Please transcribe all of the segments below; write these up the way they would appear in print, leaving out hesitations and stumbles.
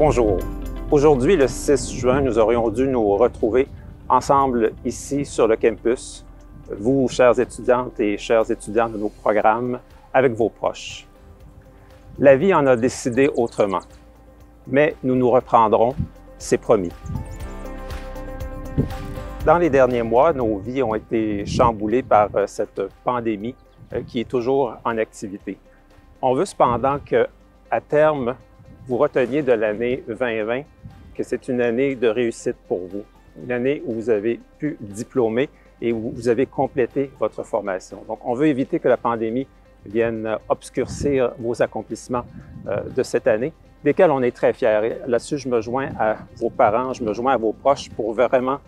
Bonjour. Aujourd'hui, le 6 juin, nous aurions dû nous retrouver ensemble ici sur le campus, vous, chères étudiantes et chers étudiants de nos programmes, avec vos proches. La vie en a décidé autrement, mais nous nous reprendrons, c'est promis. Dans les derniers mois, nos vies ont été chamboulées par cette pandémie qui est toujours en activité. On veut cependant qu'à terme, vous reteniez de l'année 2020 que c'est une année de réussite pour vous, une année où vous avez pu diplômer et où vous avez complété votre formation. Donc, on veut éviter que la pandémie vienne obscurcir vos accomplissements de cette année, desquels on est très fiers. Là-dessus, je me joins à vos parents, je me joins à vos proches pour vraiment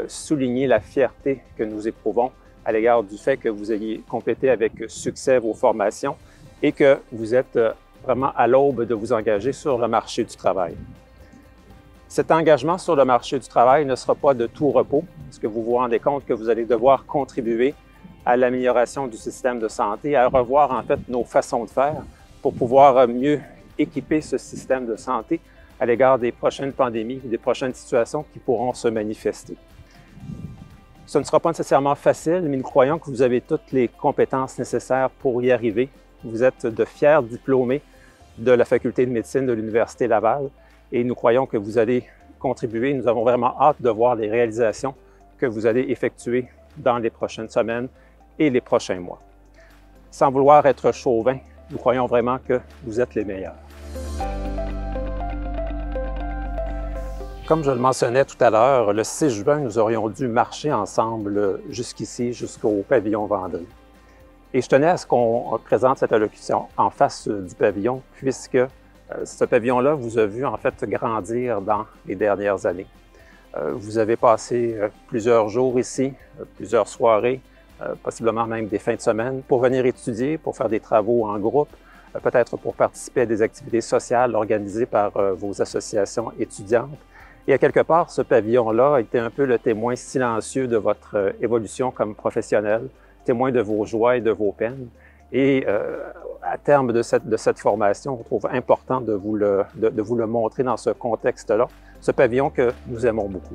souligner la fierté que nous éprouvons à l'égard du fait que vous ayez complété avec succès vos formations et que vous êtes vraiment à l'aube de vous engager sur le marché du travail. Cet engagement sur le marché du travail ne sera pas de tout repos, parce que vous vous rendez compte que vous allez devoir contribuer à l'amélioration du système de santé, à revoir en fait nos façons de faire pour pouvoir mieux équiper ce système de santé à l'égard des prochaines pandémies, des prochaines situations qui pourront se manifester. Ce ne sera pas nécessairement facile, mais nous croyons que vous avez toutes les compétences nécessaires pour y arriver. Vous êtes de fiers diplômés de la Faculté de médecine de l'Université Laval et nous croyons que vous allez contribuer. Nous avons vraiment hâte de voir les réalisations que vous allez effectuer dans les prochaines semaines et les prochains mois. Sans vouloir être chauvin, nous croyons vraiment que vous êtes les meilleurs. Comme je le mentionnais tout à l'heure, le 6 juin, nous aurions dû marcher ensemble jusqu'ici, jusqu'au pavillon Vendry. Et je tenais à ce qu'on présente cette allocution en face du pavillon, puisque ce pavillon-là vous a vu en fait grandir dans les dernières années. Vous avez passé plusieurs jours ici, plusieurs soirées, possiblement même des fins de semaine, pour venir étudier, pour faire des travaux en groupe, peut-être pour participer à des activités sociales organisées par vos associations étudiantes. Et à quelque part, ce pavillon-là a été un peu le témoin silencieux de votre évolution comme professionnel, témoin de vos joies et de vos peines. Et à terme de cette formation, on trouve important de vous le montrer dans ce contexte-là, ce pavillon que nous aimons beaucoup.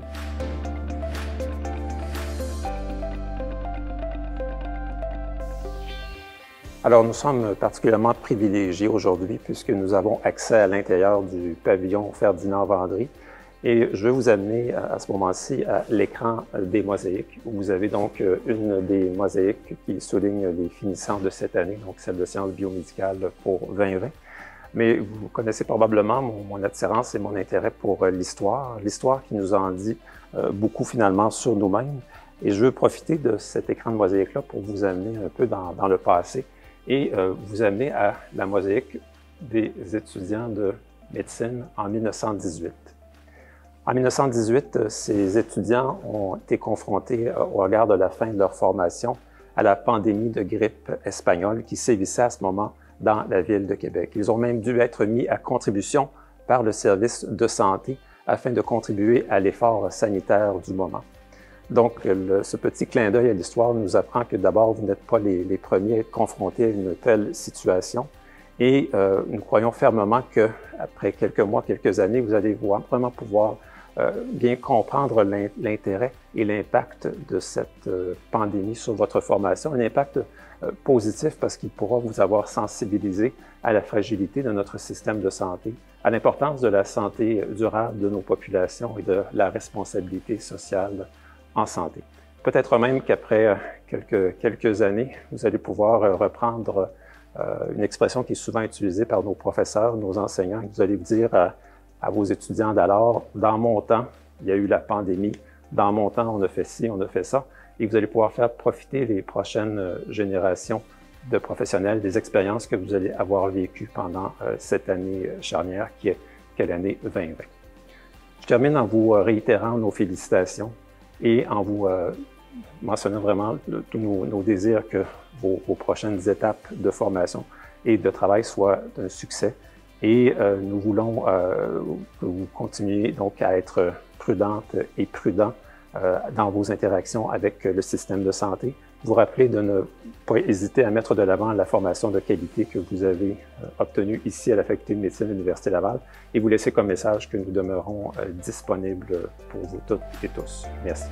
Alors, nous sommes particulièrement privilégiés aujourd'hui puisque nous avons accès à l'intérieur du pavillon Ferdinand Vendry. Et je vais vous amener à ce moment-ci à l'écran des mosaïques, où vous avez donc une des mosaïques qui souligne les finissants de cette année, donc celle de sciences biomédicales pour 2020. Mais vous connaissez probablement mon attirance et mon intérêt pour l'histoire qui nous en dit beaucoup finalement sur nous-mêmes. Et je veux profiter de cet écran de mosaïque-là pour vous amener un peu dans le passé et vous amener à la mosaïque des étudiants de médecine en 1918. En 1918, ces étudiants ont été confrontés, au regard de la fin de leur formation, à la pandémie de grippe espagnole qui sévissait à ce moment dans la ville de Québec. Ils ont même dû être mis à contribution par le service de santé afin de contribuer à l'effort sanitaire du moment. Donc, ce petit clin d'œil à l'histoire nous apprend que d'abord, vous n'êtes pas les premiers à être confrontés à une telle situation. Et nous croyons fermement qu'après quelques mois, quelques années, vous allez vraiment pouvoir bien comprendre l'intérêt et l'impact de cette pandémie sur votre formation, un impact positif parce qu'il pourra vous avoir sensibilisé à la fragilité de notre système de santé, à l'importance de la santé durable de nos populations et de la responsabilité sociale en santé. Peut-être même qu'après quelques années, vous allez pouvoir reprendre une expression qui est souvent utilisée par nos professeurs, nos enseignants, et vous allez dire à vos étudiants d'alors, dans mon temps, il y a eu la pandémie, dans mon temps, on a fait ci, on a fait ça, et vous allez pouvoir faire profiter les prochaines générations de professionnels des expériences que vous allez avoir vécues pendant cette année charnière qui est l'année 2020. Je termine en vous réitérant nos félicitations et en vous mentionnant vraiment tous nos désirs que vos prochaines étapes de formation et de travail soient un succès. Et nous voulons que vous continuiez donc à être prudente et prudent dans vos interactions avec le système de santé, vous rappeler de ne pas hésiter à mettre de l'avant la formation de qualité que vous avez obtenue ici à la Faculté de médecine de l'Université Laval et vous laisser comme message que nous demeurons disponibles pour vous toutes et tous. Merci.